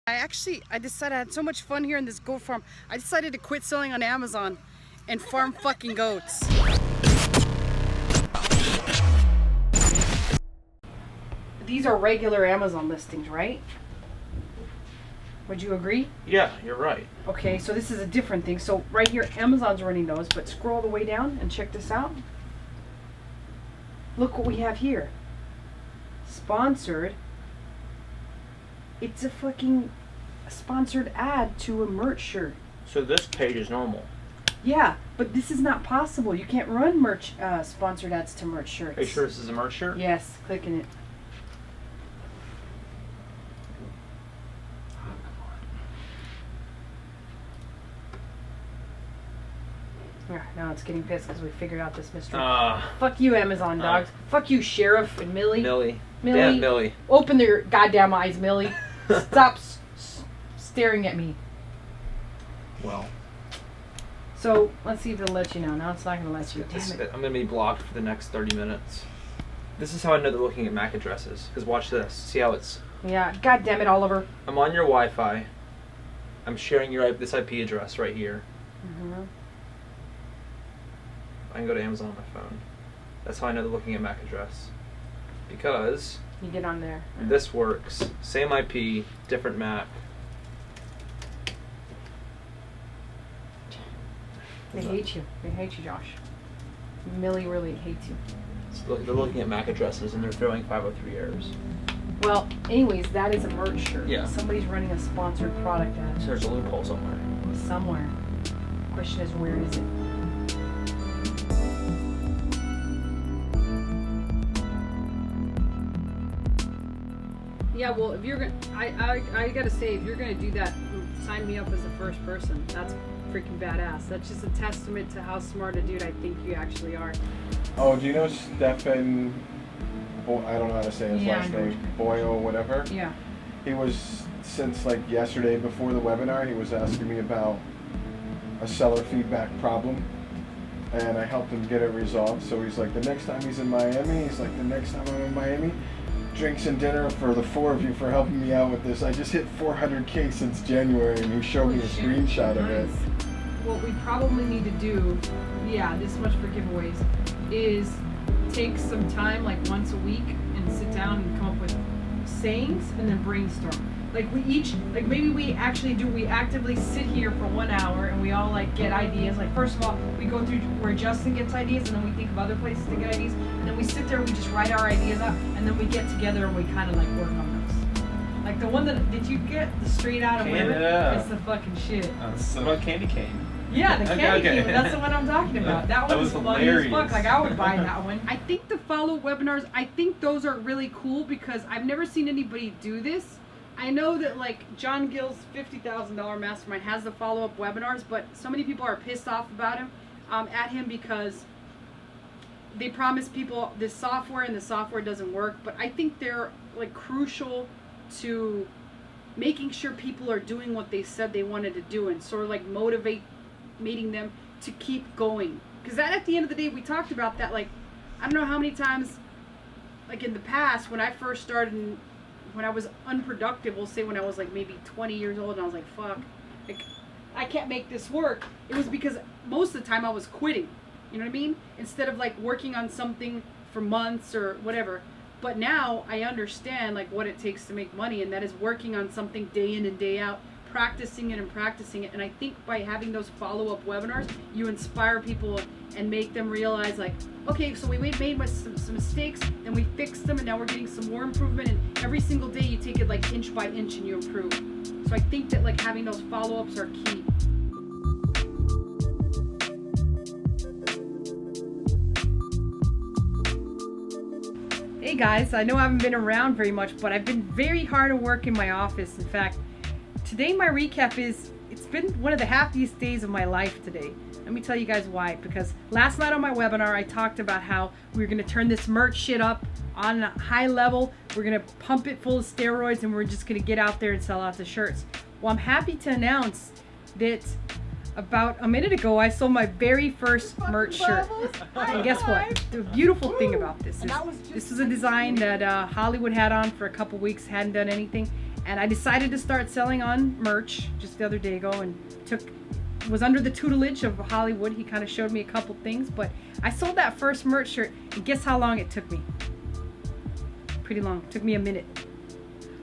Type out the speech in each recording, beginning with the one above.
I decided I had so much fun here in this goat farm. I decided to quit selling on Amazon and farm fucking goats. These are regular Amazon listings, right? Would you agree? Yeah, you're right. Okay, so this is a different thing. So right here, Amazon's running those, but scroll all the way down and check this out. Look what we have here. Sponsored. It's a fucking sponsored ad to a merch shirt. So this page is normal. Yeah, but this is not possible. You can't run merch sponsored ads to merch shirts. Are you sure this is a merch shirt? Yes, clicking it. Now it's getting pissed because we figured out this mystery. Fuck you, Amazon dogs. Fuck you, Sheriff and Millie. Millie. Damn, Millie. Open your goddamn eyes, Millie. Stop staring at me. Well. So, let's see if it'll let you now. Now it's not going to let you. Damn it. I'm going to be blocked for the next 30 minutes. This is how I know they're looking at MAC addresses. Because watch this. See how it's... Yeah, god damn it, Oliver. I'm on your Wi-Fi. I'm sharing this IP address right here. Mm-hmm. I can go to Amazon on my phone. That's how I know they're looking at MAC address. Because... You get on there. This works. Same IP, different MAC. They hate you. They hate you, Josh. Millie really hates you. So they're looking at MAC addresses and they're throwing 503 errors. Well, anyways, that is a merch shirt. Yeah. Somebody's running a sponsored product ad. So there's a loophole somewhere. Somewhere. Question is, where is it? Yeah, well, if you're gonna, I gotta say, if you're gonna do that, sign me up as the first person. That's freaking badass. That's just a testament to how smart a dude I think you actually are. Oh, do you know Stefan? I don't know how to say his last name. Boyle, whatever. Yeah. He was, since like yesterday before the webinar, he was asking me about a seller feedback problem, and I helped him get it resolved. So he's like, the next time he's in Miami, I'm in Miami, drinks and dinner for the four of you for helping me out with this. I just hit 400K since January, and he showed me a screenshot of it. What we probably need to do, yeah, this much for giveaways, is take some time, like once a week, and sit down and come up with sayings and then brainstorm. Like maybe we actively sit here for 1 hour and we all like get ideas. Like first of all, we go through where Justin gets ideas, and then we think of other places to get ideas, and then we sit there and we just write our ideas out, and then we get together and we kind of like work on those. Like the one did you get the straight out of Women? Yeah. It's the fucking shit. What about candy cane? Yeah, the candy cane. That's the one I'm talking about. That one was funny as fuck. Like I would buy that one. I think the follow-up webinars, I think those are really cool because I've never seen anybody do this. I know that like John Gill's $50,000 mastermind has the follow-up webinars, but so many people are pissed off about him, at him, because they promise people this software and the software doesn't work. But I think they're like crucial to making sure people are doing what they said they wanted to do, and sort of like motivating them to keep going. Because that, at the end of the day, we talked about that. Like, I don't know how many times, like in the past, when I first started, when I was unproductive, we'll say when I was like maybe 20 years old, and I was like, fuck, like, I can't make this work. It was because most of the time I was quitting. You know what I mean? Instead of like working on something for months or whatever. But now I understand like what it takes to make money, and that is working on something day in and day out, practicing it. And I think by having those follow-up webinars, you inspire people and make them realize like, okay, so we made some mistakes, and we fixed them, and now we're getting some more improvement, and every single day you take it like inch by inch and you improve. So I think that like having those follow-ups are key. Hey guys, I know I haven't been around very much, but I've been very hard at work in my office. In fact, today my recap is, it's been one of the happiest days of my life today. Let me tell you guys why. Because last night on my webinar, I talked about how we're going to turn this merch shit up on a high level. We're going to pump it full of steroids, and we're just going to get out there and sell out the shirts. Well, I'm happy to announce that about a minute ago, I sold my very first merch shirt. And guess what? The beautiful thing about this is this was a design that Hollywood had on for a couple weeks, hadn't done anything. And I decided to start selling on merch just the other day ago, and was under the tutelage of Hollywood. He kind of showed me a couple things, but I sold that first merch shirt, and guess how long it took me? Pretty long. It took me a minute.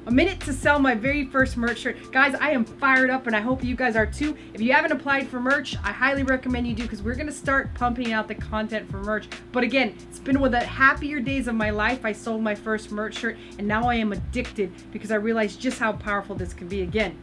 A minute to sell my very first merch shirt. Guys, I am fired up, and I hope you guys are too. If you haven't applied for merch, I highly recommend you do, because we're going to start pumping out the content for merch. But again, it's been one of the happier days of my life. I sold my first merch shirt, and now I am addicted because I realized just how powerful this can be. Again,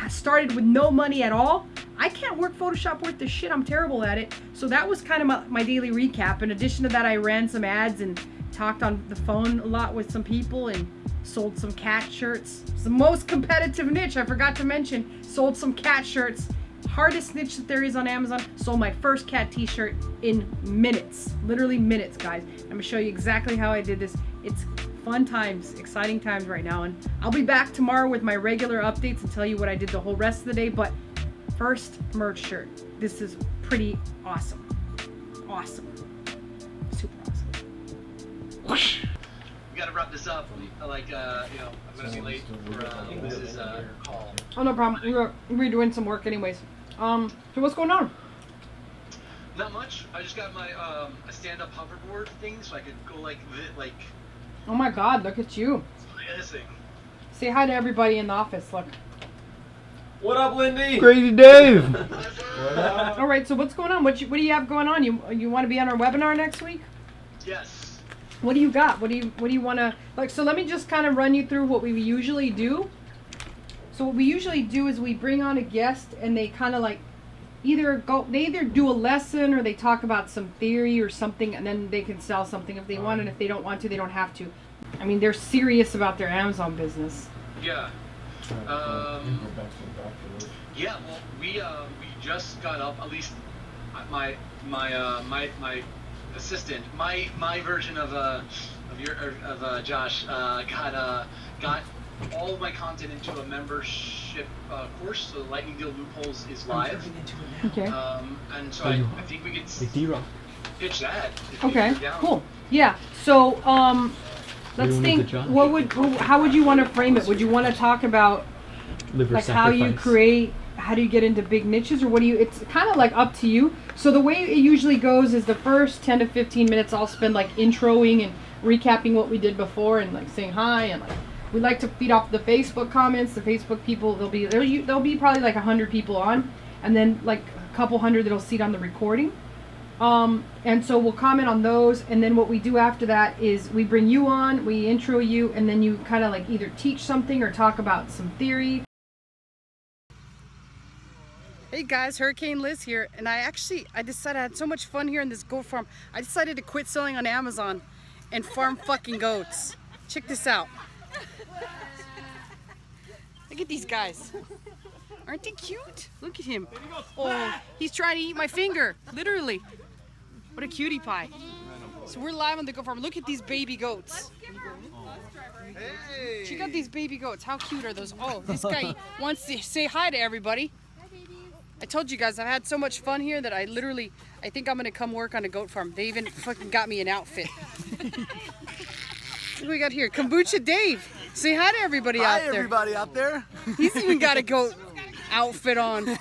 I started with no money at all. I can't work Photoshop worth the shit. I'm terrible at it. So that was kind of my daily recap. In addition to that, I ran some ads and talked on the phone a lot with some people and sold some cat shirts. It's the most competitive niche, I forgot to mention. Sold some cat shirts. Hardest niche that there is on Amazon. Sold my first cat t-shirt in minutes. Literally minutes, guys. I'm gonna show you exactly how I did this. It's fun times, exciting times right now. And I'll be back tomorrow with my regular updates and tell you what I did the whole rest of the day. But first, merch shirt. This is pretty awesome. Awesome. Super awesome. Whoosh. We gotta wrap this up. I'm gonna be late for Liz's call. Oh, no problem. We were doing some work anyways. So what's going on? Not much. I just got my a stand-up hoverboard thing, so I could go like. Oh my God! Look at you. This thing. Say hi to everybody in the office. Look. What up, Lindy? Crazy Dave. All right. So what's going on? What do you have going on? You want to be on our webinar next week? Yes. What do you got? What do you want to like? So let me just kind of run you through what we usually do. So what we usually do is we bring on a guest, and they kind of like they either do a lesson or they talk about some theory or something, and then they can sell something if they want, and if they don't want to, they don't have to. I mean, they're serious about their Amazon business. Yeah. Yeah. Well, we just got up. At least my assistant, my version of Josh got all of my content into a membership course. So Lightning Deal Loopholes is live. Okay. And so I think we could pitch that. Okay. Cool. Yeah. So let's think. How would you want to frame it? Would you want to talk about like how you create? How do you get into big niches, or what do you? It's kind of like up to you. So the way it usually goes is the first 10 to 15 minutes I'll spend like introing and recapping what we did before and like saying hi, and like we like to feed off the Facebook comments. The Facebook people, there'll be probably like 100 people on, and then like a couple hundred that'll see it on the recording. And so we'll comment on those, and then what we do after that is we bring you on, we intro you, and then you kind of like either teach something or talk about some theory. Hey guys, Hurricane Liz here, and I decided I had so much fun here in this goat farm. I decided to quit selling on Amazon and farm fucking goats. Check this out. Look at these guys. Aren't they cute? Look at him. Oh, he's trying to eat my finger, literally. What a cutie pie. So we're live on the goat farm. Look at these baby goats. Hey. Check out these baby goats. How cute are those? Oh, this guy wants to say hi to everybody. I told you guys I've had so much fun here that I think I'm gonna come work on a goat farm. They even fucking got me an outfit. What do we got here? Kombucha Dave. Say hi to everybody out there. Hi everybody out there. He's even got a goat outfit on.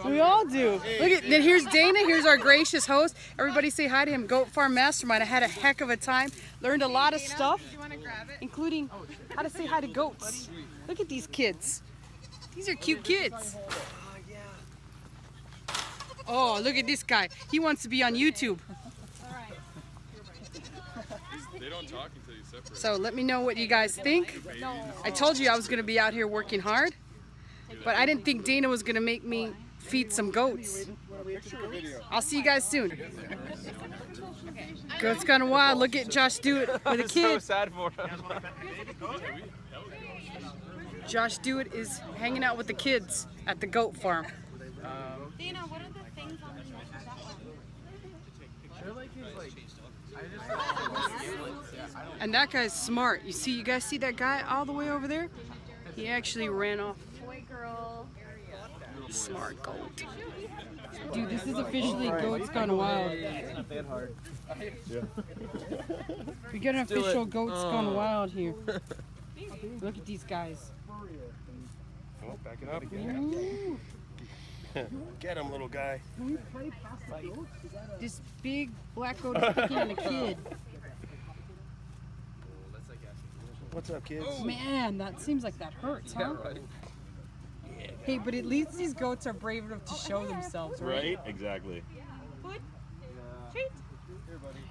We all do. Look at, then here's Dana, here's our gracious host. Everybody say hi to him. Goat Farm Mastermind. I had a heck of a time. Learned a lot of stuff, including how to say hi to goats. Look at these kids. These are cute kids. Oh, look at this guy. He wants to be on YouTube. They don't talk until you separate. So let me know what you guys think. I told you I was going to be out here working hard, but I didn't think Dana was going to make me feed some goats. I'll see you guys soon. Goats Gone Wild. Look at Josh do it with a kid. So sad for him. Josh Dewitt is hanging out with the kids at the goat farm. Dana, what are the things on that one? And that guy's smart. You guys see that guy all the way over there? He actually ran off. Boy, girl. Smart goat. Dude, this is officially Goats Gone Wild. We got an official Goats Gone Wild here. Look at these guys. Oh, back it up again. Get him, little guy. This big black goat is picking on a kid. What's up, kids? Man, that seems like that hurts, huh? Right. Hey, but at least these goats are brave enough to show themselves, right? Right? Exactly.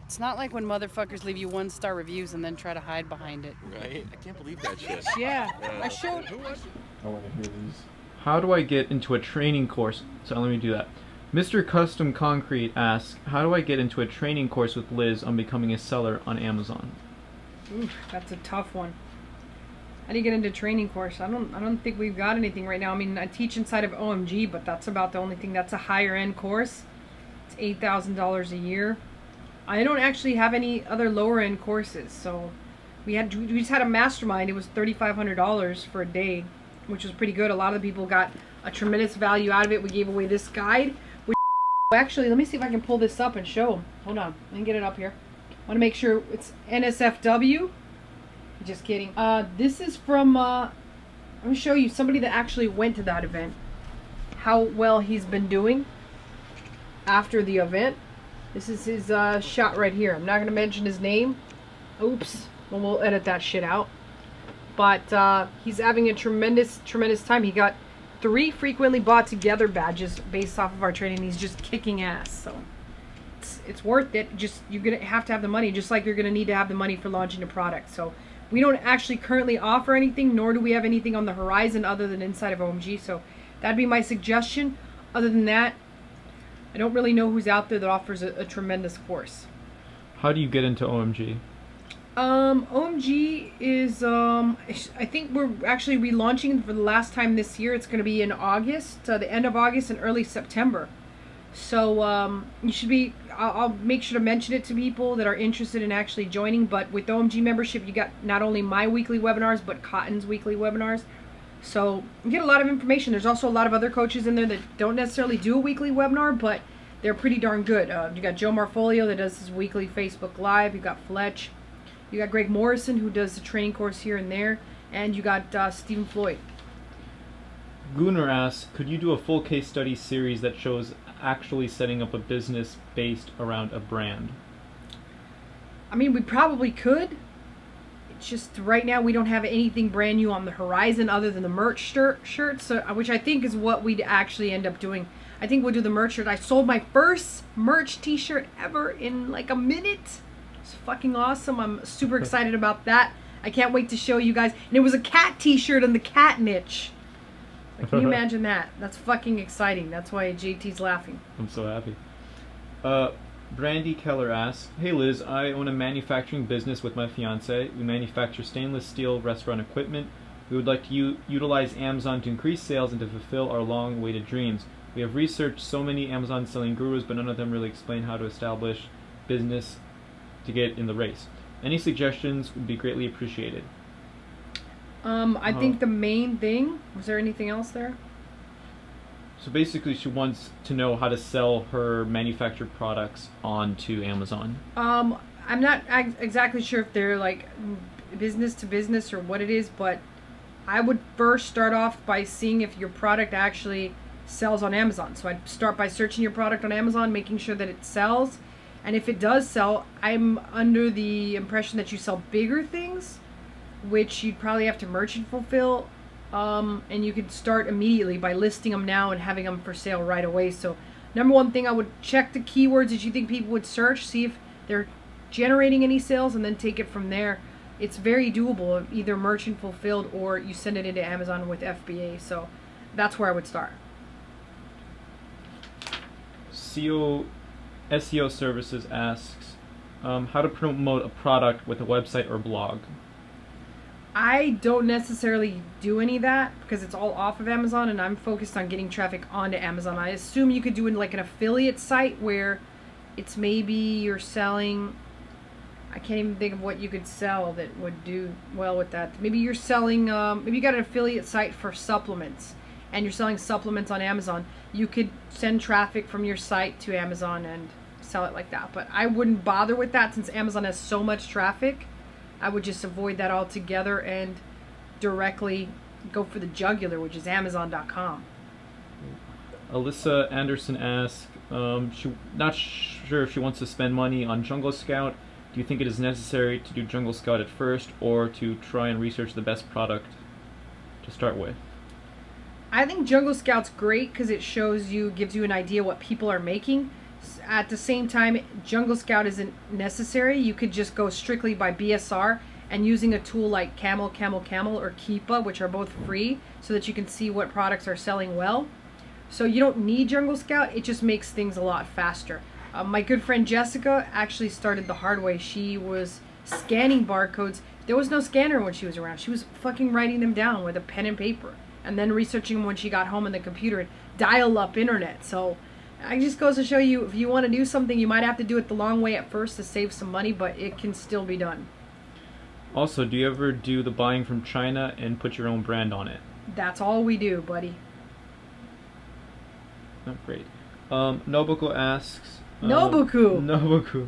It's not like when motherfuckers leave you 1-star reviews and then try to hide behind it. Right? I can't believe that shit. Yeah, I showed. I want to hear these. How do I get into a training course? So let me do that. Mr. Custom Concrete asks, how do I get into a training course with Liz on becoming a seller on Amazon? Ooh, that's a tough one. How do you get into training course? I don't think we've got anything right now. I mean, I teach inside of OMG, but that's about the only thing. That's a higher end course. It's $8,000 a year. I don't actually have any other lower end courses. So we just had a mastermind. It was $3,500 for a day, which was pretty good. A lot of the people got a tremendous value out of it. We gave away this guide. Actually, let me see if I can pull this up and show them. Hold on, let me get it up here. I want to make sure it's NSFW. Just kidding. This is from, I'm going to show you somebody that actually went to that event. How well he's been doing after the event. This is his shot right here. I'm not going to mention his name. Oops. Well, we'll edit that shit out. But he's having a tremendous time. He got 3 frequently bought together badges based off of our training. He's just kicking ass. So it's worth it. Just you're gonna have to have the money, just like you're gonna need to have the money for launching a product. So we don't actually currently offer anything, nor do we have anything on the horizon other than inside of OMG. So that'd be my suggestion. Other than that, I don't really know who's out there that offers a tremendous course. How do you get into OMG? OMG is, I think we're actually relaunching for the last time this year. It's going to be in August, the end of August and early September. So, you should be, I'll make sure to mention it to people that are interested in actually joining. But with OMG membership, you got not only my weekly webinars, but Cotton's weekly webinars. So you get a lot of information. There's also a lot of other coaches in there that don't necessarily do a weekly webinar, but they're pretty darn good. You got Joe Marfolio that does his weekly Facebook Live. You got Fletch. You got Greg Morrison, who does the training course here and there. And you got Stephen Floyd. Gunnar asks, could you do a full case study series that shows actually setting up a business based around a brand? I mean, we probably could. It's just right now we don't have anything brand new on the horizon other than the merch shirts, which I think is what we'd actually end up doing. I think we'll do the merch shirt. I sold my first merch t-shirt ever in like a minute. It's fucking awesome. I'm super excited about that. I can't wait to show you guys. And it was a cat t-shirt on the cat niche. Like, can you imagine that? That's fucking exciting. That's why JT's laughing. I'm so happy. Brandy Keller asks, hey Liz, I own a manufacturing business with my fiance. We manufacture stainless steel restaurant equipment. We would like to utilize Amazon to increase sales and to fulfill our long-awaited dreams. We have researched so many Amazon selling gurus, but none of them really explain how to establish business to get in the race. Any suggestions would be greatly appreciated. I think the main thing, was there anything else there? So basically she wants to know how to sell her manufactured products onto Amazon. I'm not exactly sure if they're like business to business or what it is, but I would first start off by seeing if your product actually sells on Amazon. So I'd start by searching your product on Amazon, making sure that it sells. And if it does sell, I'm under the impression that you sell bigger things, which you'd probably have to merchant fulfill. And you could start immediately by listing them now and having them for sale right away. So number one thing, I would check the keywords that you think people would search, see if they're generating any sales, and then take it from there. It's very doable, either merchant fulfilled or you send it into Amazon with FBA. So that's where I would start. SEO Services asks, how to promote a product with a website or blog. I don't necessarily do any of that because it's all off of Amazon and I'm focused on getting traffic onto Amazon. I assume you could do like an affiliate site where it's maybe you're selling, I can't even think of what you could sell that would do well with that. Maybe you're selling, maybe you got an affiliate site for supplements and you're selling supplements on Amazon. You could send traffic from your site to Amazon and sell it like that. But I wouldn't bother with that since Amazon has so much traffic. I would just avoid that altogether and directly go for the jugular, which is Amazon.com. Alyssa Anderson asks, she not sure if she wants to spend money on Jungle Scout. Do you think it is necessary to do Jungle Scout at first, or to try and research the best product to start with? I think Jungle Scout's great because it shows you, gives you an idea what people are making. At the same time, Jungle Scout isn't necessary. You could just go strictly by BSR and using a tool like Camel or Keepa, which are both free, so that you can see what products are selling well. So you don't need Jungle Scout, it just makes things a lot faster. My good friend Jessica actually started the hard way. She was scanning barcodes. There was no scanner when she was around. She was fucking writing them down with a pen and paper and then researching them when she got home on the computer and dial-up internet. So it just goes to show you, if you want to do something, you might have to do it the long way at first to save some money, but it can still be done. Also, do you ever do the buying from China and put your own brand on it? That's all we do, buddy. Oh, great. Nobuko asks... Nobuku!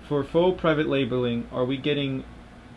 For faux private labeling, are we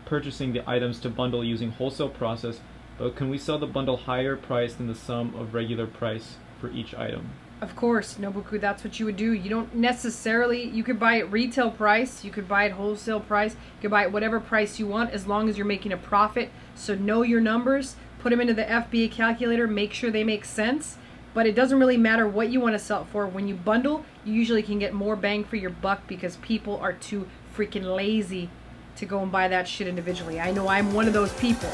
purchasing the items to bundle using wholesale process, but can we sell the bundle higher price than the sum of regular price for each item? Of course, Nobuku, that's what you would do. You don't necessarily, you could buy it retail price, you could buy it wholesale price, you could buy it whatever price you want as long as you're making a profit. So know your numbers, put them into the FBA calculator, make sure they make sense. But it doesn't really matter what you want to sell it for. When you bundle, you usually can get more bang for your buck because people are too freaking lazy to go and buy that shit individually. I know I'm one of those people.